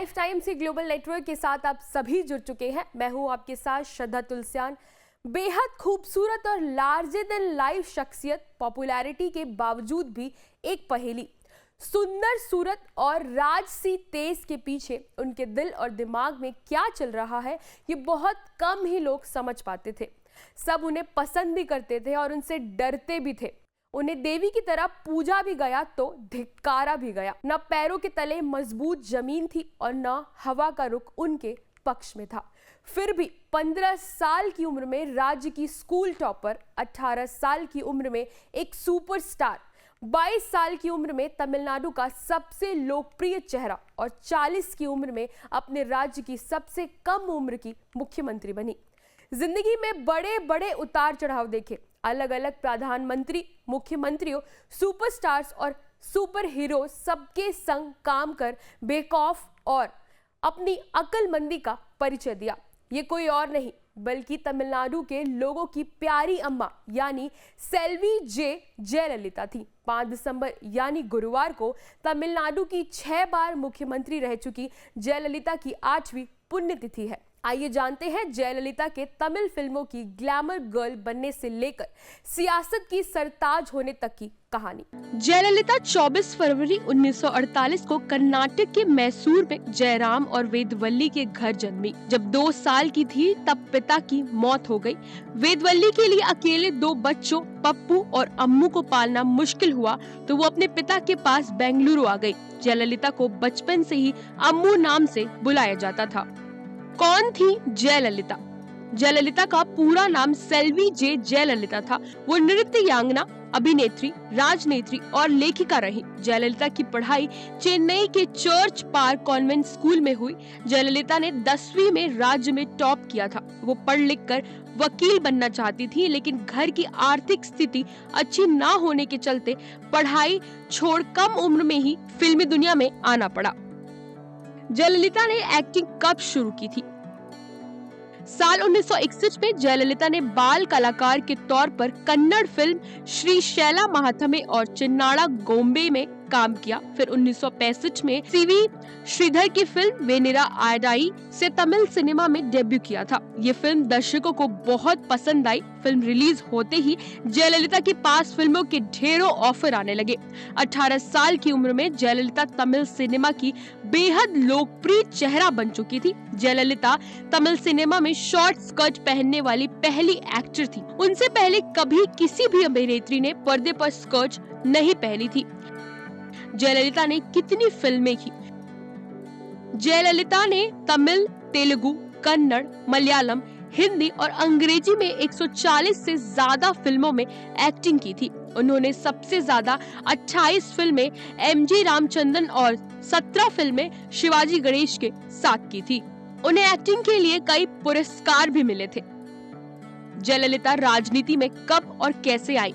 Life time से global network के साथ आप सभी जुड़ चुके हैं। मैं हूं आपके साथ श्रद्धा तुलसियान। बेहद खूबसूरत और लार्जर देन लाइफ शख्सियत, पॉपुलैरिटी के बावजूद भी एक पहेली। सुंदर सूरत और राजसी तेज के पीछे उनके दिल और दिमाग में क्या चल रहा है, ये बहुत कम ही लोग समझ पाते थे। सब उन्हें पसंद भी करते थे और उनसे डरते भी थे। उन्हें देवी की तरह पूजा भी गया तो धिक्कारा भी गया। न पैरों के तले मजबूत जमीन थी और न हवा का रुख उनके पक्ष में था। फिर भी 15 साल की उम्र में राज्य की स्कूल टॉपर, 18 साल की उम्र में एक सुपरस्टार, 22 साल की उम्र में तमिलनाडु का सबसे लोकप्रिय चेहरा और 40 की उम्र में अपने राज्य की सबसे कम उम्र की मुख्यमंत्री बनी। जिंदगी में बड़े बड़े उतार चढ़ाव देखे, अलग अलग प्रधानमंत्री, मुख्यमंत्रियों, सुपरस्टार्स और सुपर हीरो सबके संग काम कर बेखौफ और अपनी अक्लमंदी का परिचय दिया। ये कोई और नहीं बल्कि तमिलनाडु के लोगों की प्यारी अम्मा यानी सेल्वी जयललिता थी। 5 दिसंबर यानी गुरुवार को तमिलनाडु की 6 बार मुख्यमंत्री रह चुकी जयललिता की 8वीं पुण्यतिथि है। आइए जानते हैं जयललिता के तमिल फिल्मों की ग्लैमर गर्ल बनने से लेकर सियासत की सरताज होने तक की कहानी। जयललिता 24 फरवरी 1948 को कर्नाटक के मैसूर में जयराम और वेदवल्ली के घर जन्मी। जब 2 साल की थी तब पिता की मौत हो गई। वेदवल्ली के लिए अकेले 2 बच्चों पप्पू और अम्मू को पालना मुश्किल हुआ तो वो अपने पिता के पास बेंगलुरु आ गई। जयललिता को बचपन से ही अम्मू नाम से बुलाया जाता था। कौन थी जयललिता? जयललिता का पूरा नाम सेल्वी जयललिता था। वो नृत्यांगना, अभिनेत्री, राजनेत्री और लेखिका रही। जयललिता की पढ़ाई चेन्नई के चर्च पार्क कॉन्वेंट स्कूल में हुई। जयललिता ने 10वीं में राज्य में टॉप किया था। वो पढ़ लिख कर वकील बनना चाहती थी, लेकिन घर की आर्थिक स्थिति अच्छी ना होने के चलते पढ़ाई छोड़ कम उम्र में ही फिल्मी दुनिया में आना पड़ा। जयललिता ने एक्टिंग कब शुरू की थी? साल 1961 में जयललिता ने बाल कलाकार के तौर पर कन्नड़ फिल्म श्री शैला महात्मे और चिन्नाड़ा गोम्बे में काम किया। फिर 1965 में सीवी श्रीधर की फिल्म वेनिरा आयडाई से तमिल सिनेमा में डेब्यू किया था। ये फिल्म दर्शकों को बहुत पसंद आई। फिल्म रिलीज होते ही जयललिता के पास फिल्मों के ढेरों ऑफर आने लगे। 18 साल की उम्र में जयललिता तमिल सिनेमा की बेहद लोकप्रिय चेहरा बन चुकी थी। जयललिता तमिल सिनेमा में शॉर्ट स्कर्ट पहनने वाली पहली एक्टर थी। उनसे पहले कभी किसी भी अभिनेत्री ने पर्दे पर स्कर्ट नहीं पहनी थी। जयललिता ने कितनी फिल्में की? जयललिता ने तमिल, तेलुगु, कन्नड़, मलयालम, हिंदी और अंग्रेजी में 140 से ज्यादा फिल्मों में एक्टिंग की थी। उन्होंने सबसे ज्यादा 28 फिल्में एमजी रामचंद्रन और 17 फिल्में शिवाजी गणेश के साथ की थी। उन्हें एक्टिंग के लिए कई पुरस्कार भी मिले थे। जयललिता राजनीति में कब और कैसे आई?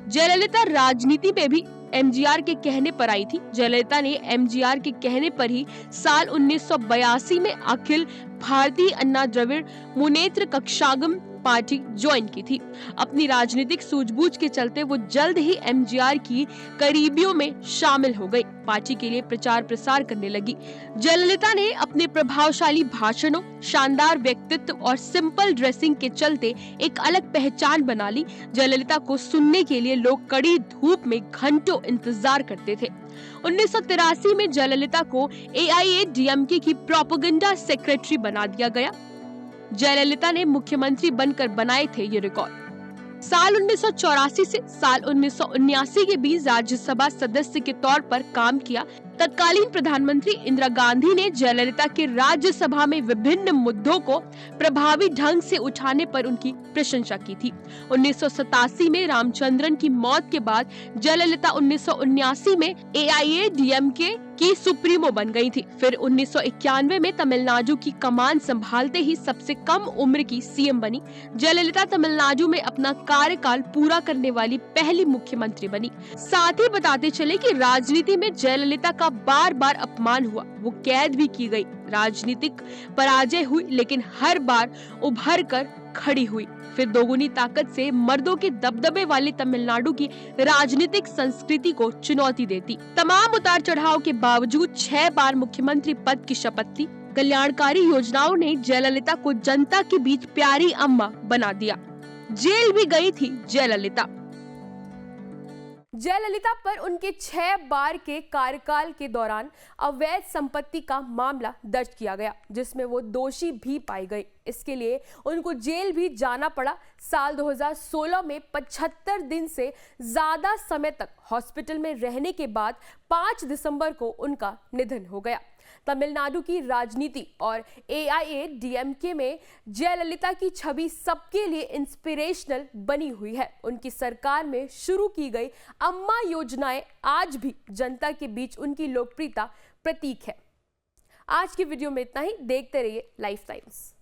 जयललिता राजनीति में भी एमजीआर के कहने पर आई थी। जयललिता ने एमजीआर के कहने पर ही साल 1982 में अखिल भारतीय अन्ना द्रविड़ मुनेत्र कक्षागम पार्टी ज्वाइन की थी। अपनी राजनीतिक सूझबूझ के चलते वो जल्द ही एमजीआर की करीबियों में शामिल हो गई। पार्टी के लिए प्रचार प्रसार करने लगी। जयललिता ने अपने प्रभावशाली भाषणों, शानदार व्यक्तित्व और सिंपल ड्रेसिंग के चलते एक अलग पहचान बना ली। जयललिता को सुनने के लिए लोग कड़ी धूप में घंटों इंतजार करते थे। 1983 में जयललिता को AIADMK की प्रोपेगेंडा सेक्रेटरी बना दिया गया। जयललिता ने मुख्यमंत्री बनकर बनाए थे ये रिकॉर्ड। साल 1984 से साल 1979 के बीच राज्यसभा सदस्य के तौर पर काम किया। तत्कालीन प्रधानमंत्री इंदिरा गांधी ने जयललिता के राज्यसभा में विभिन्न मुद्दों को प्रभावी ढंग से उठाने पर उनकी प्रशंसा की थी। 1987 में रामचंद्रन की मौत के बाद जयललिता 1979 में AIADMK की सुप्रीमो बन गई थी। फिर 1991 में तमिलनाडु की कमान संभालते ही सबसे कम उम्र की सीएम बनी। जयललिता तमिलनाडु में अपना कार्यकाल पूरा करने वाली पहली मुख्यमंत्री बनी। साथ ही बताते चले कि राजनीति में जयललिता का बार बार अपमान हुआ। वो कैद भी की गई, राजनीतिक पराजय हुई, लेकिन हर बार उभर कर खड़ी हुई। फिर दोगुनी ताकत से मर्दों के दबदबे वाली तमिलनाडु की राजनीतिक संस्कृति को चुनौती देती। तमाम उतार चढ़ाव के बावजूद 6 बार मुख्यमंत्री पद की शपथ थी। कल्याणकारी योजनाओं ने जयललिता को जनता के बीच प्यारी अम्मा बना दिया। जेल भी गई थी जयललिता। जयललिता पर उनके 6 बार के कार्यकाल के दौरान अवैध संपत्ति का मामला दर्ज किया गया, जिसमें वो दोषी भी पाई गई। इसके लिए उनको जेल भी जाना पड़ा। साल 2016 में 75 दिन से ज्यादा समय तक हॉस्पिटल में रहने के बाद 5 दिसंबर को उनका निधन हो गया। तमिलनाडु की राजनीति और AIADMK में जयललिता की छवि सबके लिए इंस्पिरेशनल बनी हुई है। उनकी सरकार में शुरू की गई अम्मा योजनाएं आज भी जनता के बीच उनकी लोकप्रियता प्रतीक है। आज की वीडियो में इतना ही। देखते रहिए लाइफ टाइम्स।